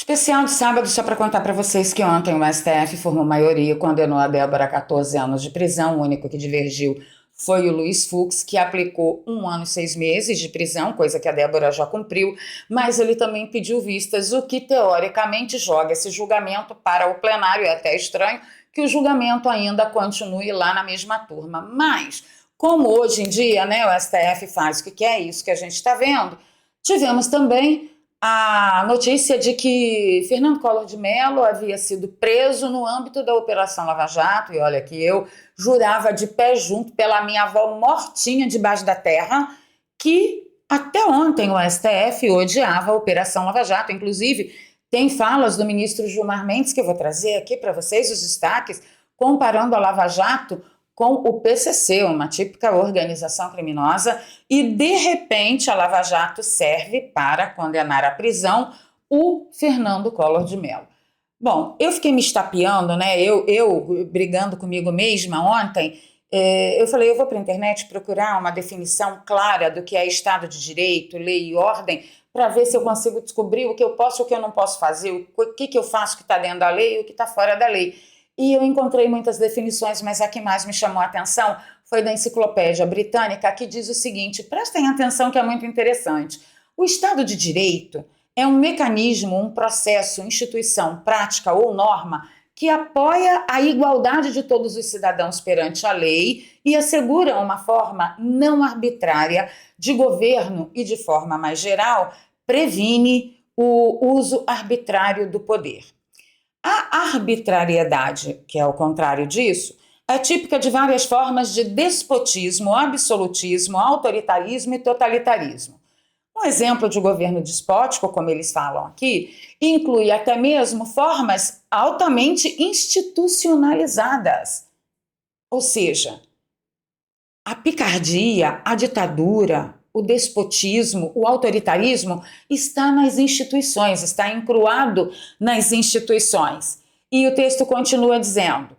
Especial de sábado, só para contar para vocês que ontem o STF formou maioria e condenou a Débora a 14 anos de prisão. O único que divergiu foi o Luiz Fux, que aplicou 1 ano e 6 meses de prisão, coisa que a Débora já cumpriu, mas ele também pediu vistas, o que teoricamente joga esse julgamento para o plenário. É até estranho que o julgamento ainda continue lá na mesma turma. Mas, como hoje em dia, né, o STF faz o que é isso que a gente está vendo, tivemos também a notícia de que Fernando Collor de Mello havia sido preso no âmbito da Operação Lava Jato, e olha que eu jurava de pé junto pela minha avó mortinha debaixo da terra, que até ontem o STF odiava a Operação Lava Jato. Inclusive, tem falas do ministro Gilmar Mendes, que eu vou trazer aqui para vocês, os destaques, comparando a Lava Jato com o PCC, uma típica organização criminosa, e de repente a Lava Jato serve para condenar à prisão o Fernando Collor de Mello. Bom, eu fiquei me estapeando, né? Eu brigando comigo mesma ontem. Eu falei, eu vou para a internet procurar uma definição clara do que é Estado de Direito, lei e ordem, para ver se eu consigo descobrir o que eu posso e o que eu não posso fazer, o que eu faço que está dentro da lei e o que está fora da lei. E eu encontrei muitas definições, mas a que mais me chamou a atenção foi da Enciclopédia Britânica, que diz o seguinte: prestem atenção que é muito interessante. O Estado de Direito é um mecanismo, um processo, instituição, prática ou norma que apoia a igualdade de todos os cidadãos perante a lei e assegura uma forma não arbitrária de governo e, de forma mais geral, previne o uso arbitrário do poder. A arbitrariedade, que é o contrário disso, é típica de várias formas de despotismo, absolutismo, autoritarismo e totalitarismo. Um exemplo de governo despótico, como eles falam aqui, inclui até mesmo formas altamente institucionalizadas. Ou seja, a picardia, a ditadura, o despotismo, o autoritarismo está nas instituições, está encruado nas instituições. E o texto continua dizendo: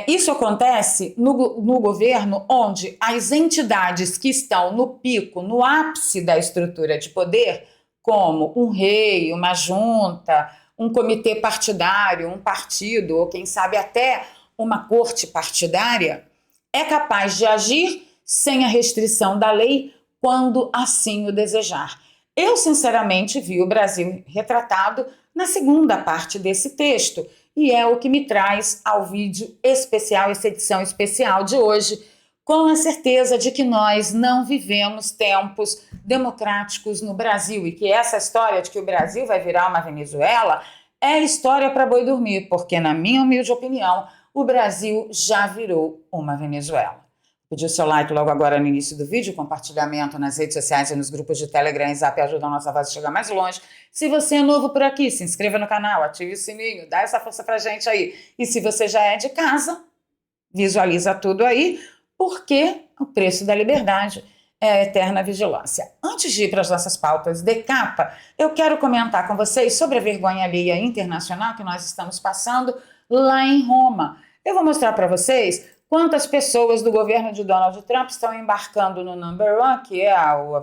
isso acontece no governo onde as entidades que estão no pico, no ápice da estrutura de poder, como um rei, uma junta, um comitê partidário, um partido, ou quem sabe até uma corte partidária, é capaz de agir sem a restrição da lei quando assim o desejar. Eu, sinceramente, vi o Brasil retratado na segunda parte desse texto, e é o que me traz ao vídeo especial, essa edição especial de hoje, com a certeza de que nós não vivemos tempos democráticos no Brasil e que essa história de que o Brasil vai virar uma Venezuela é história para boi dormir, porque, na minha humilde opinião, o Brasil já virou uma Venezuela. Pedir o seu like logo agora no início do vídeo, compartilhamento nas redes sociais e nos grupos de Telegram e Zap ajuda a nossa voz a chegar mais longe. Se você é novo por aqui, se inscreva no canal, ative o sininho, dá essa força pra gente aí. E se você já é de casa, visualiza tudo aí, porque o preço da liberdade é a eterna vigilância. Antes de ir para as nossas pautas de capa, eu quero comentar com vocês sobre a vergonha alheia internacional que nós estamos passando lá em Roma. Eu vou mostrar para vocês quantas pessoas do governo de Donald Trump estão embarcando no Number One, que é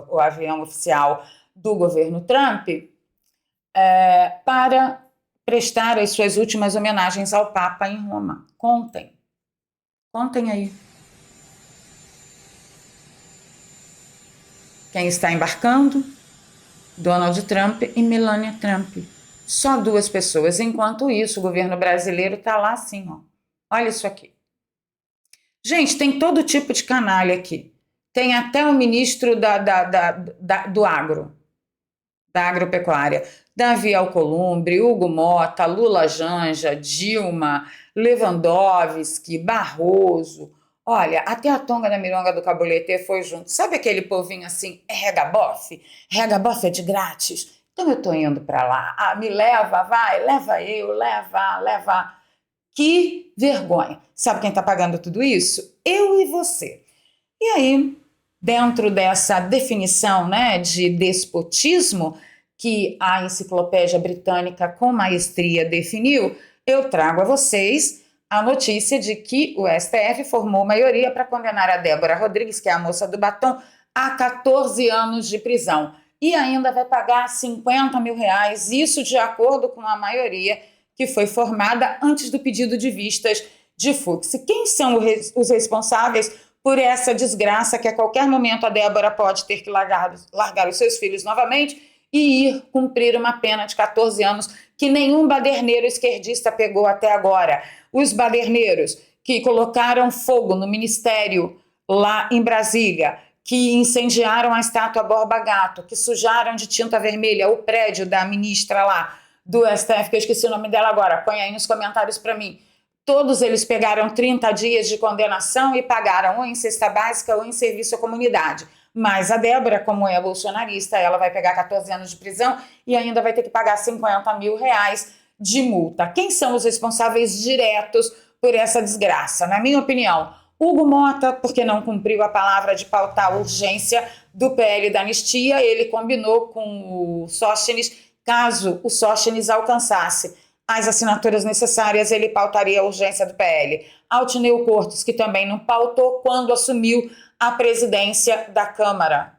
o avião oficial do governo Trump, para prestar as suas últimas homenagens ao Papa em Roma. Contem aí. Quem está embarcando? Donald Trump e Melania Trump. Só 2 pessoas. Enquanto isso, o governo brasileiro está lá assim, ó. Olha isso aqui. Gente, tem todo tipo de canalha aqui. Tem até o ministro do agro, da agropecuária. Davi Alcolumbre, Hugo Mota, Lula Janja, Dilma, Lewandowski, Barroso. Olha, até a Tonga da Mironga do Cabulete foi junto. Sabe aquele povinho assim, regabofe? Regabofe é de grátis. Então eu tô indo para lá. Ah, me leva, vai, leva eu, leva. Que vergonha. Sabe quem está pagando tudo isso? Eu e você. E aí, dentro dessa definição, né, de despotismo que a Enciclopédia Britânica com maestria definiu, eu trago a vocês a notícia de que o STF formou maioria para condenar a Débora Rodrigues, que é a moça do batom, a 14 anos de prisão. e ainda vai pagar 50 mil reais, isso de acordo com a maioria que foi formada antes do pedido de vistas de Fux. Quem são os responsáveis por essa desgraça que a qualquer momento a Débora pode ter que largar os seus filhos novamente e ir cumprir uma pena de 14 anos que nenhum baderneiro esquerdista pegou até agora. Os baderneiros que colocaram fogo no ministério lá em Brasília, que incendiaram a estátua Borba Gato, que sujaram de tinta vermelha o prédio da ministra lá do STF, que eu esqueci o nome dela agora, põe aí nos comentários para mim. Todos eles pegaram 30 dias de condenação e pagaram ou em cesta básica ou em serviço à comunidade. Mas a Débora, como é bolsonarista, ela vai pegar 14 anos de prisão e ainda vai ter que pagar 50 mil reais de multa. Quem são os responsáveis diretos por essa desgraça? Na minha opinião, Hugo Mota, porque não cumpriu a palavra de pautar a urgência do PL da anistia, ele combinou com o Sóstenes, caso o Sóstenes alcançasse as assinaturas necessárias, ele pautaria a urgência do PL. Altineu Cortes, que também não pautou quando assumiu a presidência da Câmara,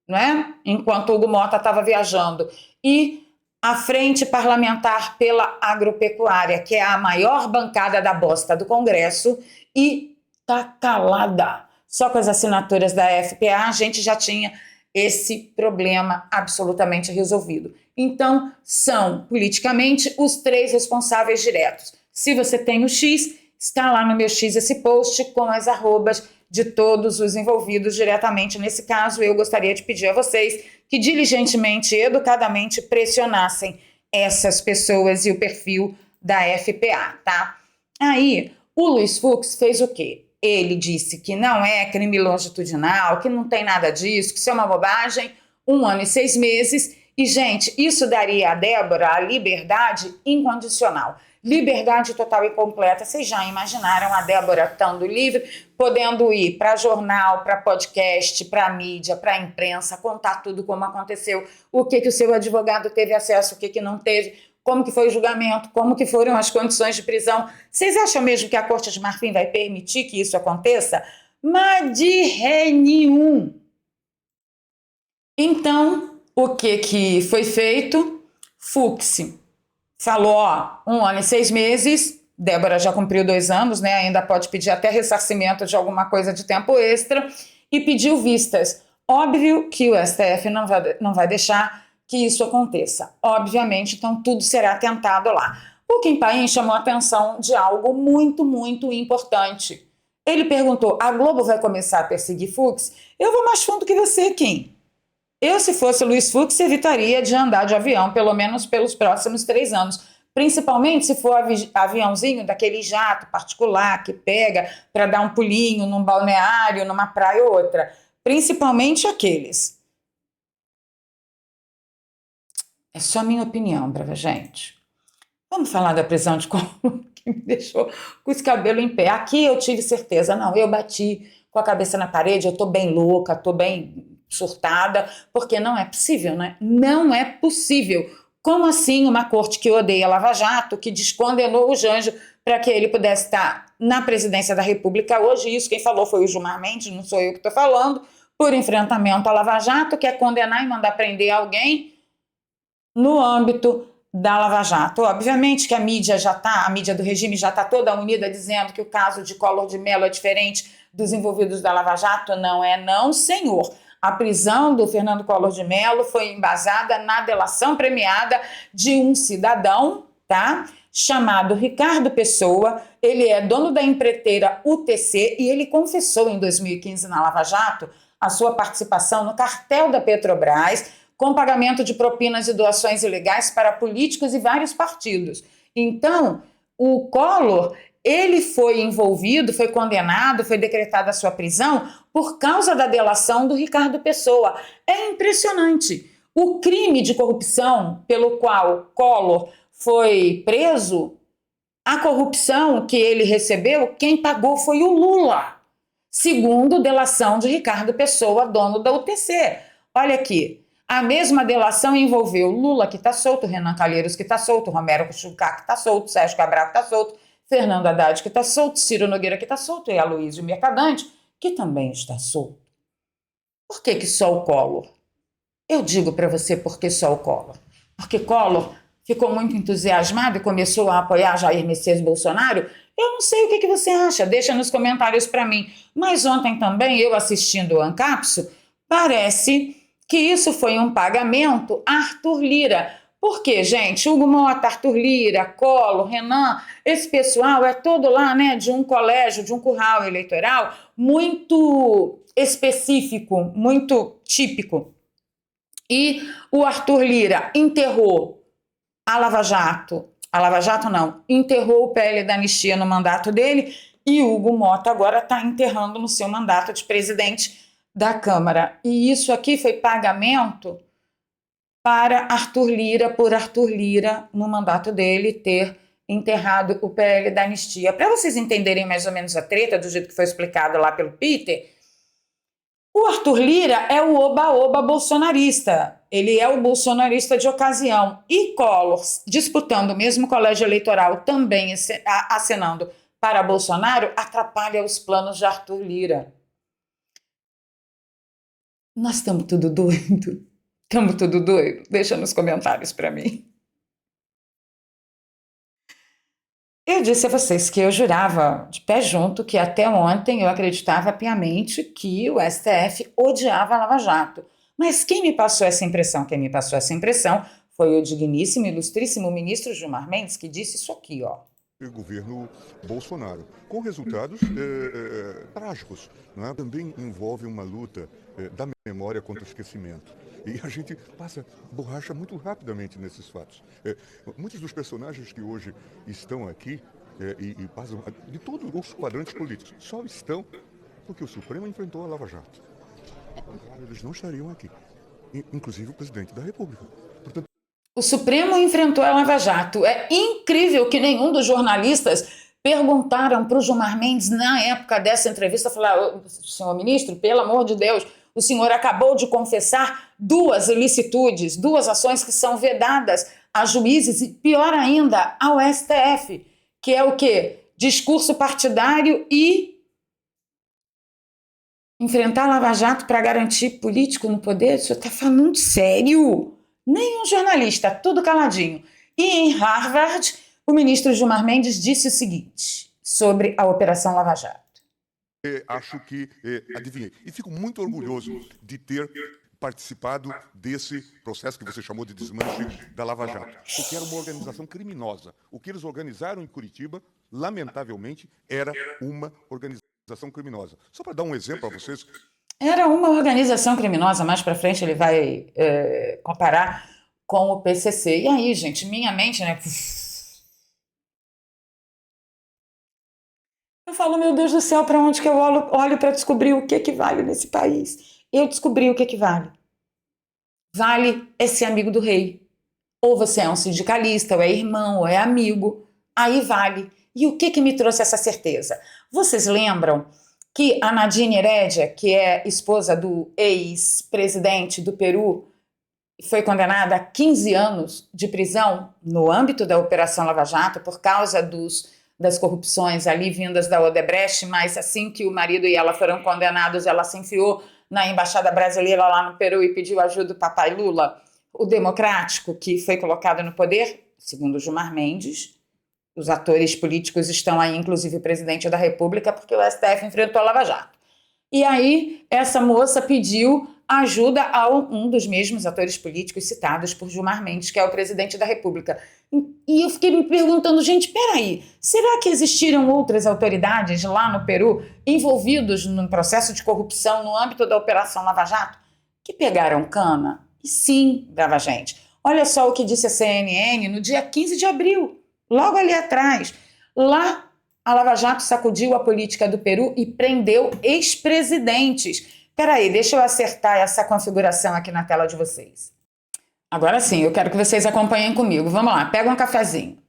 não é? Enquanto Hugo Mota estava viajando. E a Frente Parlamentar pela Agropecuária, que é a maior bancada da bosta do Congresso, e tá calada. Só com as assinaturas da FPA a gente já tinha esse problema absolutamente resolvido. Então, são, politicamente, os 3 responsáveis diretos. Se você tem o X, está lá no meu X esse post com as arrobas de todos os envolvidos diretamente. Nesse caso, eu gostaria de pedir a vocês que diligentemente e educadamente pressionassem essas pessoas e o perfil da FPA, tá? Aí, o Luiz Fux fez o quê? Ele disse que não é crime longitudinal, que não tem nada disso, que isso é uma bobagem, 1 ano e 6 meses. E, gente, isso daria a Débora a liberdade incondicional. Liberdade total e completa. Vocês já imaginaram a Débora estando livre, podendo ir para jornal, para podcast, para mídia, para imprensa, contar tudo como aconteceu, o que o seu advogado teve acesso, o que não teve, como que foi o julgamento, como que foram as condições de prisão. Vocês acham mesmo que a Corte de Marfim vai permitir que isso aconteça? Mas de ré nenhum. Então, o que foi feito? Fux falou, 1 ano e 6 meses, Débora já cumpriu 2 anos, né? Ainda pode pedir até ressarcimento de alguma coisa de tempo extra, e pediu vistas. Óbvio que o STF não vai deixar que isso aconteça. Obviamente, então tudo será tentado lá. O Kim Paim chamou a atenção de algo muito, muito importante. Ele perguntou, a Globo vai começar a perseguir Fux? Eu vou mais fundo que você, Kim. Eu, se fosse Luiz Fux, evitaria de andar de avião, pelo menos pelos próximos 3 anos. Principalmente se for aviãozinho daquele jato particular que pega para dar um pulinho num balneário, numa praia ou outra. Principalmente aqueles. É só minha opinião, brava gente. Vamos falar da prisão de Collor, que me deixou com os cabelos em pé. Aqui eu tive certeza, não, eu bati com a cabeça na parede, eu tô bem louca, tô bem surtada, porque não é possível, né? Não é possível. Como assim uma corte que odeia Lava Jato, que descondenou o Janjo para que ele pudesse estar na presidência da República hoje? Isso quem falou foi o Gilmar Mendes, não sou eu que estou falando, por enfrentamento à Lava Jato, quer condenar e mandar prender alguém no âmbito da Lava Jato. Obviamente que a mídia do regime já está toda unida dizendo que o caso de Collor de Mello é diferente dos envolvidos da Lava Jato. Não é não, senhor. A prisão do Fernando Collor de Mello foi embasada na delação premiada de um cidadão, tá? Chamado Ricardo Pessoa. Ele é dono da empreiteira UTC e ele confessou em 2015 na Lava Jato a sua participação no cartel da Petrobras, com pagamento de propinas e doações ilegais para políticos e vários partidos. Então, o Collor, ele foi envolvido, foi condenado, foi decretada a sua prisão por causa da delação do Ricardo Pessoa. É impressionante. O crime de corrupção pelo qual Collor foi preso, a corrupção que ele recebeu, quem pagou foi o Lula, segundo delação de Ricardo Pessoa, dono da UTC. Olha aqui. A mesma delação envolveu Lula, que está solto, Renan Calheiros, que está solto, Romero Jucá, que está solto, Sérgio Cabral, que está solto, Fernando Haddad, que está solto, Ciro Nogueira, que está solto, e Aloysio Mercadante, que também está solto. Por que só o Collor? Eu digo para você por que só o Collor. Porque Collor ficou muito entusiasmado e começou a apoiar Jair Messias Bolsonaro. Eu não sei o que você acha, deixa nos comentários para mim. Mas ontem também, eu assistindo o Ancapso, parece que isso foi um pagamento a Arthur Lira. Por quê, gente? Hugo Mota, Arthur Lira, Collor, Renan, esse pessoal é todo lá, né, de um colégio, de um curral eleitoral muito específico, muito típico. E o Arthur Lira enterrou a Lava Jato não, enterrou o PL da anistia no mandato dele e Hugo Mota agora está enterrando no seu mandato de presidente da Câmara. E isso aqui foi pagamento para Arthur Lira, por Arthur Lira, no mandato dele, ter enterrado o PL da anistia. Para vocês entenderem mais ou menos a treta, do jeito que foi explicado lá pelo Peter, o Arthur Lira é o oba-oba bolsonarista. Ele é o bolsonarista de ocasião. E Collor, disputando o mesmo colégio eleitoral, também acenando para Bolsonaro, atrapalha os planos de Arthur Lira. Nós estamos tudo doido. Estamos tudo doido? Deixa nos comentários para mim. Eu disse a vocês que eu jurava de pé junto que até ontem eu acreditava piamente que o STF odiava a Lava Jato. Mas quem me passou essa impressão? Quem me passou essa impressão foi o digníssimo, ilustríssimo ministro Gilmar Mendes, que disse isso aqui, ó. O governo Bolsonaro, com resultados trágicos, não é? Também envolve uma luta da memória contra o esquecimento. E a gente passa borracha muito rapidamente nesses fatos. Muitos dos personagens que hoje estão aqui e passam de todos os quadrantes políticos só estão porque o Supremo enfrentou a Lava Jato. Claro, eles não estariam aqui, inclusive o presidente da República. Portanto, o Supremo enfrentou a Lava Jato. É incrível que nenhum dos jornalistas perguntaram para o Gilmar Mendes, na época dessa entrevista, falaram, senhor ministro, pelo amor de Deus, o senhor acabou de confessar 2 ilicitudes, 2 ações que são vedadas a juízes e, pior ainda, ao STF, que é o quê? Discurso partidário e enfrentar a Lava Jato para garantir político no poder? O senhor está falando sério? Nenhum jornalista, tudo caladinho. E em Harvard, o ministro Gilmar Mendes disse o seguinte sobre a Operação Lava Jato. Acho que adivinhei. E fico muito orgulhoso de ter participado desse processo que você chamou de desmanche da Lava Jato, porque era uma organização criminosa. O que eles organizaram em Curitiba, lamentavelmente, era uma organização criminosa. Só para dar um exemplo para vocês. Era uma organização criminosa, mais para frente ele vai comparar com o PCC. E aí, gente, minha mente, né? Eu falo, meu Deus do céu, para onde que eu olho para descobrir o que vale nesse país? Eu descobri o que vale. Vale é ser amigo do rei. Ou você é um sindicalista, ou é irmão, ou é amigo. Aí vale. E o que me trouxe essa certeza? Vocês lembram que a Nadine Heredia, que é esposa do ex-presidente do Peru, foi condenada a 15 anos de prisão no âmbito da Operação Lava Jato por causa das corrupções ali vindas da Odebrecht, mas assim que o marido e ela foram condenados, ela se enfiou na Embaixada Brasileira lá no Peru e pediu ajuda do papai Lula, o democrático que foi colocado no poder, segundo Gilmar Mendes. Os atores políticos estão aí, inclusive o presidente da República, porque o STF enfrentou a Lava Jato. E aí, essa moça pediu ajuda a um dos mesmos atores políticos citados por Gilmar Mendes, que é o presidente da República. E eu fiquei me perguntando, gente, peraí, será que existiram outras autoridades lá no Peru envolvidos num processo de corrupção no âmbito da Operação Lava Jato que pegaram cana? E sim, brava gente. Olha só o que disse a CNN no dia 15 de abril. Logo ali atrás, lá a Lava Jato sacudiu a política do Peru e prendeu ex-presidentes. Peraí, deixa eu acertar essa configuração aqui na tela de vocês. Agora sim, eu quero que vocês acompanhem comigo. Vamos lá, pega um cafezinho.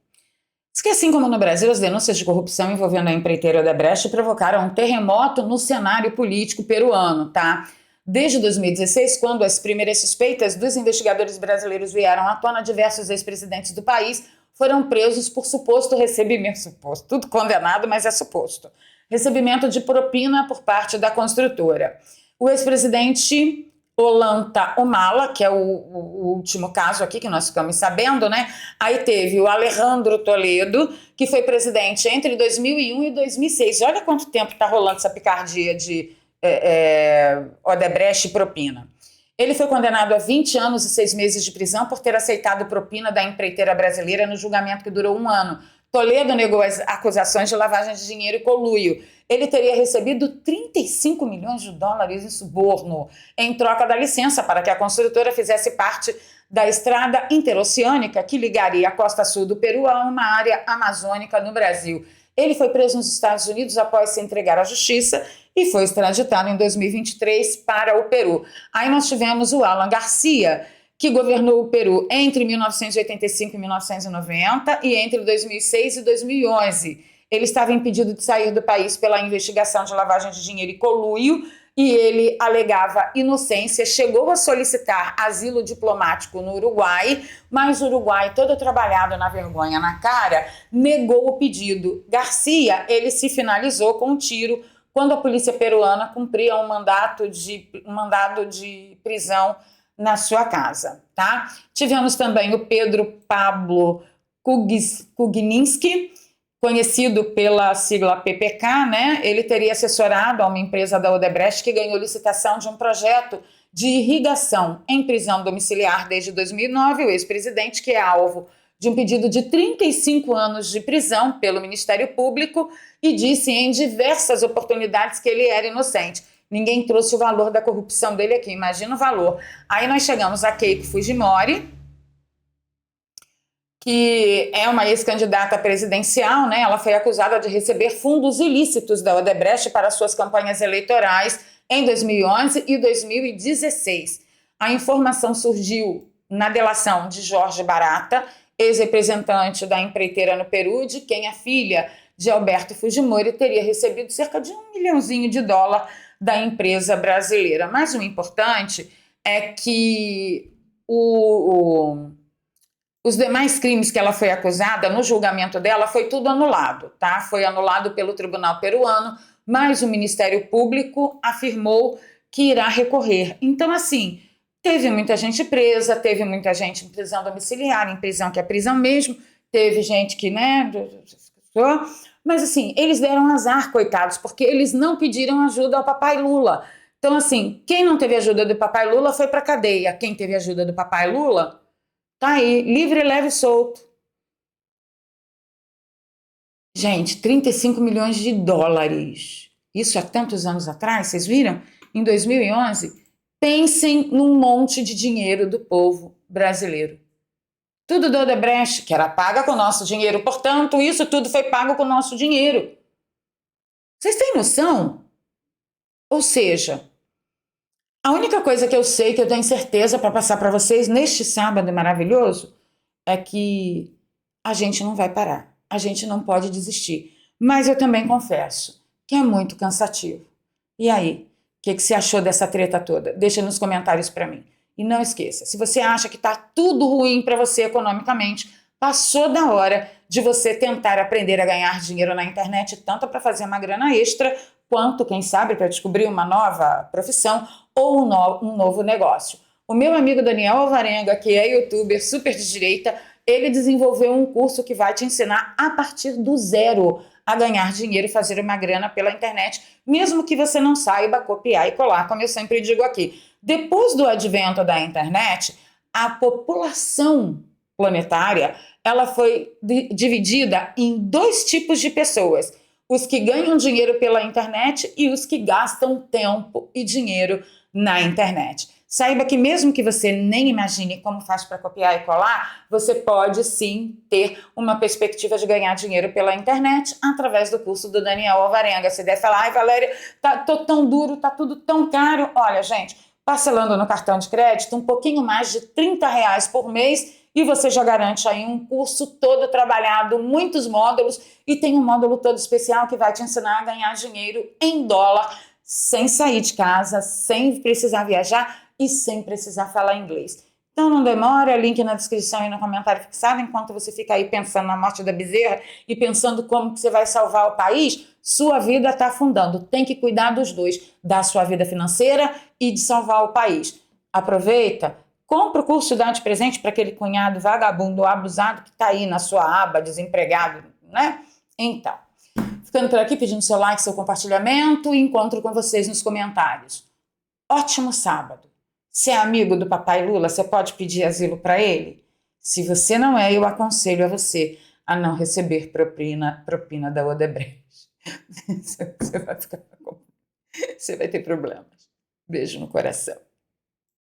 Diz que assim como no Brasil, as denúncias de corrupção envolvendo a empreiteira Odebrecht provocaram um terremoto no cenário político peruano, tá? Desde 2016, quando as primeiras suspeitas dos investigadores brasileiros vieram à tona, diversos ex-presidentes do país foram presos por suposto recebimento, suposto, tudo condenado, mas é suposto, recebimento de propina por parte da construtora. O ex-presidente Olanta Humala, que é o último caso aqui que nós ficamos sabendo, né? Aí teve o Alejandro Toledo, que foi presidente entre 2001 e 2006. Olha quanto tempo está rolando essa picardia de Odebrecht e propina. Ele foi condenado a 20 anos e 6 meses de prisão por ter aceitado propina da empreiteira brasileira no julgamento que durou 1 ano. Toledo negou as acusações de lavagem de dinheiro e conluio. Ele teria recebido 35 milhões de dólares em suborno em troca da licença para que a construtora fizesse parte da estrada interoceânica que ligaria a costa sul do Peru a uma área amazônica no Brasil. Ele foi preso nos Estados Unidos após se entregar à justiça e foi extraditado em 2023 para o Peru. Aí nós tivemos o Alan Garcia, que governou o Peru entre 1985 e 1990 e entre 2006 e 2011. Ele estava impedido de sair do país pela investigação de lavagem de dinheiro e conluio, e ele alegava inocência, chegou a solicitar asilo diplomático no Uruguai, mas o Uruguai, todo trabalhado na vergonha na cara, negou o pedido. Garcia, ele se finalizou com um tiro quando a polícia peruana cumpria um mandado de prisão na sua casa, tá? Tivemos também o Pedro Pablo Kugninski, conhecido pela sigla PPK, né? Ele teria assessorado a uma empresa da Odebrecht que ganhou licitação de um projeto de irrigação em prisão domiciliar desde 2009. O ex-presidente, que é alvo de um pedido de 35 anos de prisão pelo Ministério Público, e disse em diversas oportunidades que ele era inocente. Ninguém trouxe o valor da corrupção dele aqui, imagina o valor. Aí nós chegamos a Keiko Fujimori, que é uma ex-candidata presidencial, né? Ela foi acusada de receber fundos ilícitos da Odebrecht para suas campanhas eleitorais em 2011 e 2016. A informação surgiu na delação de Jorge Barata, ex-representante da empreiteira no Peru, de quem a filha de Alberto Fujimori teria recebido cerca de $1 milhãozinho da empresa brasileira. Mas o importante é que os demais crimes que ela foi acusada, no julgamento dela, foi tudo anulado, tá? Foi anulado pelo Tribunal Peruano, mas o Ministério Público afirmou que irá recorrer. Então, assim, teve muita gente presa, teve muita gente em prisão domiciliar, em prisão que é prisão mesmo, teve gente que, né... Mas, assim, eles deram azar, coitados, porque eles não pediram ajuda ao papai Lula. Então, assim, quem não teve ajuda do papai Lula foi para cadeia. Quem teve ajuda do papai Lula... tá aí, livre, leve e solto. Gente, 35 milhões de dólares. Isso há tantos anos atrás, vocês viram? Em 2011, pensem num monte de dinheiro do povo brasileiro. Tudo do Odebrecht, que era paga com o nosso dinheiro. Portanto, isso tudo foi pago com o nosso dinheiro. Vocês têm noção? Ou seja... a única coisa que eu sei, que eu tenho certeza para passar para vocês neste sábado maravilhoso, é que a gente não vai parar, a gente não pode desistir. Mas eu também confesso que é muito cansativo. E aí, o que você achou dessa treta toda? Deixa nos comentários para mim. E não esqueça, se você acha que está tudo ruim para você economicamente, passou da hora de você tentar aprender a ganhar dinheiro na internet, tanto para fazer uma grana extra, quanto, quem sabe, para descobrir uma nova profissão ou um novo negócio. O meu amigo Daniel Alvarenga, que é youtuber super de direita, ele desenvolveu um curso que vai te ensinar a partir do zero a ganhar dinheiro e fazer uma grana pela internet, mesmo que você não saiba copiar e colar, como eu sempre digo aqui. Depois do advento da internet, a população planetária ela foi dividida em 2 tipos de pessoas: os que ganham dinheiro pela internet e os que gastam tempo e dinheiro na internet. Saiba que mesmo que você nem imagine como faz para copiar e colar, você pode sim ter uma perspectiva de ganhar dinheiro pela internet através do curso do Daniel Alvarenga. Você deve falar, ai Valéria, tô tão duro, tá tudo tão caro. Olha, gente, parcelando no cartão de crédito, um pouquinho mais de R$30 por mês, e você já garante aí um curso todo trabalhado, muitos módulos, e tem um módulo todo especial que vai te ensinar a ganhar dinheiro em dólar, sem sair de casa, sem precisar viajar e sem precisar falar inglês. Então não demora, link na descrição e no comentário fixado, enquanto você fica aí pensando na morte da bezerra e pensando como que você vai salvar o país, sua vida está afundando. Tem que cuidar dos dois, da sua vida financeira e de salvar o país. Aproveita, compra o curso Dá de presente para aquele cunhado vagabundo ou abusado que está aí na sua aba, desempregado, né? Então, ficando por aqui, pedindo seu like, seu compartilhamento e encontro com vocês nos comentários. Ótimo sábado. Se é amigo do papai Lula, você pode pedir asilo para ele? Se você não é, eu aconselho a você a não receber propina da Odebrecht. Você vai ter problemas. Beijo no coração.